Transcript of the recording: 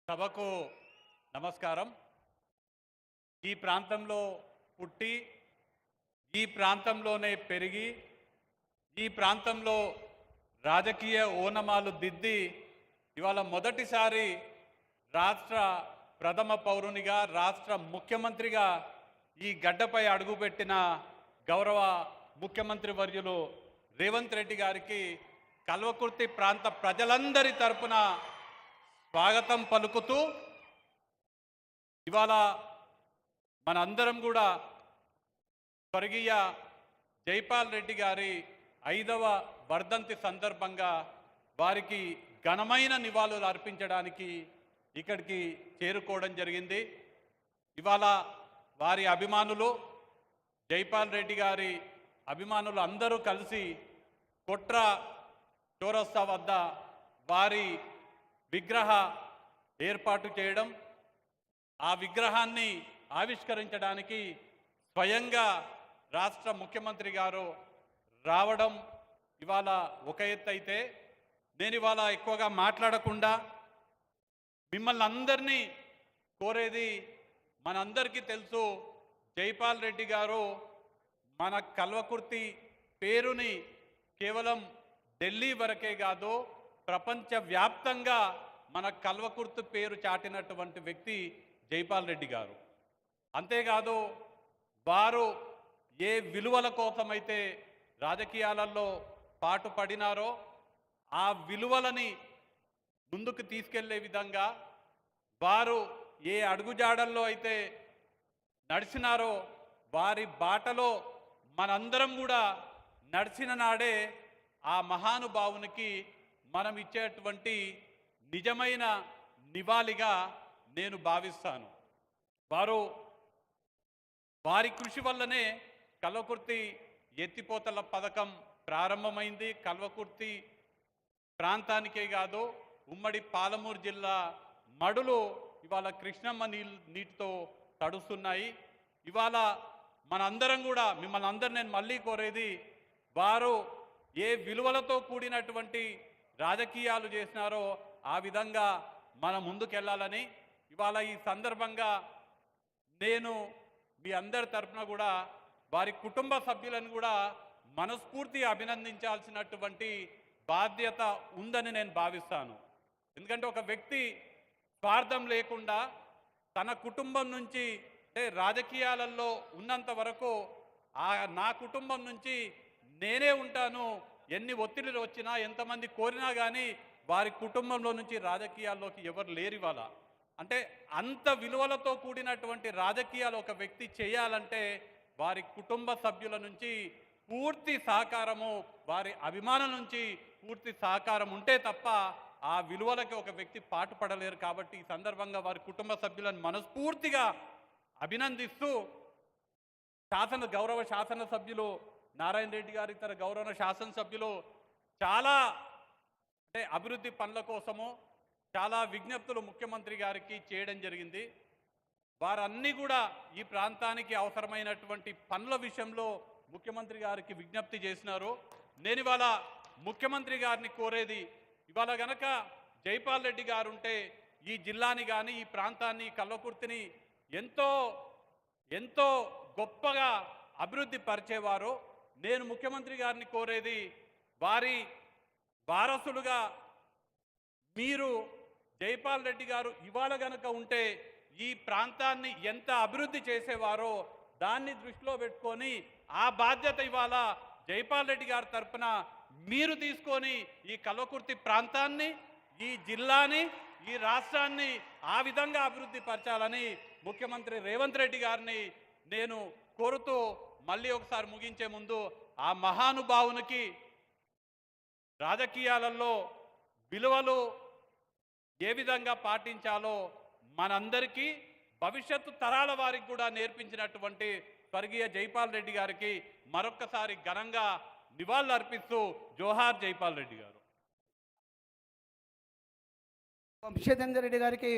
సభకు నమస్కారం. ఈ ప్రాంతంలో పుట్టి ఈ ప్రాంతంలోనే పెరిగి ఈ ప్రాంతంలో రాజకీయ ఓనమాలు దిద్ది ఇవాళ మొదటిసారి రాష్ట్ర ప్రథమ పౌరునిగా రాష్ట్ర ముఖ్యమంత్రిగా ఈ గడ్డపై అడుగుపెట్టిన గౌరవ ముఖ్యమంత్రి వర్యులు రేవంత్ రెడ్డి గారికి కల్వకుర్తి ప్రాంత ప్రజలందరి తరపున స్వాగతం పలుకుతూ ఇవాళ మనందరం కూడా స్వర్గీయ జైపాల్ రెడ్డి గారి 5వ వర్ధంతి సందర్భంగా వారికి ఘనమైన నివాళులు అర్పించడానికి ఇక్కడికి చేరుకోవడం జరిగింది. ఇవాళ వారి అభిమానులు జైపాల్ రెడ్డి గారి అభిమానులు అందరూ కలిసి కొట్ర చౌరస్తా వద్ద వారి విగ్రహ ఏర్పాటు చేయడం, ఆ విగ్రహాన్ని ఆవిష్కరించడానికి స్వయంగా రాష్ట్ర ముఖ్యమంత్రి గారు రావడం ఇవాళ ఒక ఎత్తు అయితే, నేను ఇవాళ ఎక్కువగా మాట్లాడకుండా మిమ్మల్ని అందరినీ కోరేది, మనందరికీ తెలుసు జైపాల్ రెడ్డి గారు మన కల్వకుర్తి పేరుని కేవలం ఢిల్లీ వరకే కాదు ప్రపంచవ్యాప్తంగా మన కల్వకుర్తి పేరు చాటినటువంటి వ్యక్తి జైపాల్ రెడ్డి గారు. అంతేకాదు వారు ఏ విలువల కోసమైతే రాజకీయాలలో పాటుపడినారో ఆ విలువలని ముందుకు తీసుకెళ్లే విధంగా వారు ఏ అడుగుజాడల్లో అయితే నడిచినారో వారి బాటలో మనందరం కూడా నడిచిన నాడే ఆ మహానుభావునికి మనం ఇచ్చేటువంటి నిజమైన నివాళిగా నేను భావిస్తాను. వారి కృషి వల్లనే కల్వకుర్తి ఎత్తిపోతల పథకం ప్రారంభమైంది. కల్వకుర్తి ప్రాంతానికే కాదు ఉమ్మడి పాలమూరు జిల్లా మడులు ఇవాళ కృష్ణమ్మ నీటితో తడుస్తున్నాయి. ఇవాళ మనందరం కూడా మిమ్మల్ని అందరూ నేను మళ్ళీ కోరేది, వారు ఏ విలువలతో కూడినటువంటి రాజకీయాలు చేసినారో ఆ విధంగా మనం ముందుకెళ్ళాలని ఇవాళ ఈ సందర్భంగా నేను మీ అందరి తరఫున కూడా వారి కుటుంబ సభ్యులను కూడా మనస్ఫూర్తిగా అభినందించాల్సినటువంటి బాధ్యత ఉందని నేను భావిస్తాను. ఎందుకంటే ఒక వ్యక్తి స్వార్థం లేకుండా తన కుటుంబం నుంచి రాజకీయాలలో ఉన్నంత వరకు నా కుటుంబం నుంచి నేనే ఉంటాను, ఎన్ని ఒత్తిడిలు వచ్చినా ఎంతమంది కోరినా కానీ వారి కుటుంబంలో నుంచి రాజకీయాల్లోకి ఎవరు లేరు ఇవాళ. అంటే అంత విలువలతో కూడినటువంటి రాజకీయాలు ఒక వ్యక్తి చేయాలంటే వారి కుటుంబ సభ్యుల నుంచి పూర్తి సహకారము, వారి అభిమానుల నుంచి పూర్తి సహకారం ఉంటే తప్ప ఆ విలువలకి ఒక వ్యక్తి పాటుపడలేరు. కాబట్టి ఈ సందర్భంగా వారి కుటుంబ సభ్యులను మనస్ఫూర్తిగా అభినందిస్తూ గౌరవ శాసనసభ్యులు నారాయణ రెడ్డి గారి ఇతర గౌరవ శాసనసభ్యులు చాలా అభివృద్ధి పనుల కోసము చాలా విజ్ఞప్తులు ముఖ్యమంత్రి గారికి చేయడం జరిగింది. వారన్నీ కూడా ఈ ప్రాంతానికి అవసరమైనటువంటి పనుల విషయంలో ముఖ్యమంత్రి గారికి విజ్ఞప్తి చేసినారు. నేను ఇవాళ ముఖ్యమంత్రి గారిని కోరేది, ఇవాళ గనక జైపాల్ రెడ్డి గారు ఉంటే ఈ జిల్లాని కానీ ఈ ప్రాంతాన్ని కల్వకుర్తిని ఎంతో ఎంతో గొప్పగా అభివృద్ధి పరిచేవారు. నేను ముఖ్యమంత్రి గారిని కోరేది, వారి వారసులుగా మీరు జైపాల్ రెడ్డి గారు ఇవాళ గనక ఉంటే ఈ ప్రాంతాన్ని ఎంత అభివృద్ధి చేసేవారో దాన్ని దృష్టిలో పెట్టుకొని ఆ బాధ్యత ఇవాళ జైపాల్ రెడ్డి గారి తరఫున మీరు తీసుకొని ఈ కల్వకుర్తి ప్రాంతాన్ని, ఈ జిల్లాని, ఈ రాష్ట్రాన్ని ఆ విధంగా అభివృద్ధి పరచాలని ముఖ్యమంత్రి రేవంత్ రెడ్డి గారిని నేను కోరుతూ మళ్ళీ ఒకసారి ముగించే ముందు ఆ మహానుభావునికి రాజకీయాలలో విలువలు ఏ విధంగా పాటించాలో మనందరికీ భవిష్యత్తు తరాల వారికి కూడా నేర్పించినటువంటి స్వర్గీయ జైపాల్ రెడ్డి గారికి మరొక్కసారి ఘనంగా నివాళులు అర్పిస్తూ జోహార్ జైపాల్ రెడ్డి గారు. వంశీధర్ రెడ్డి గారికి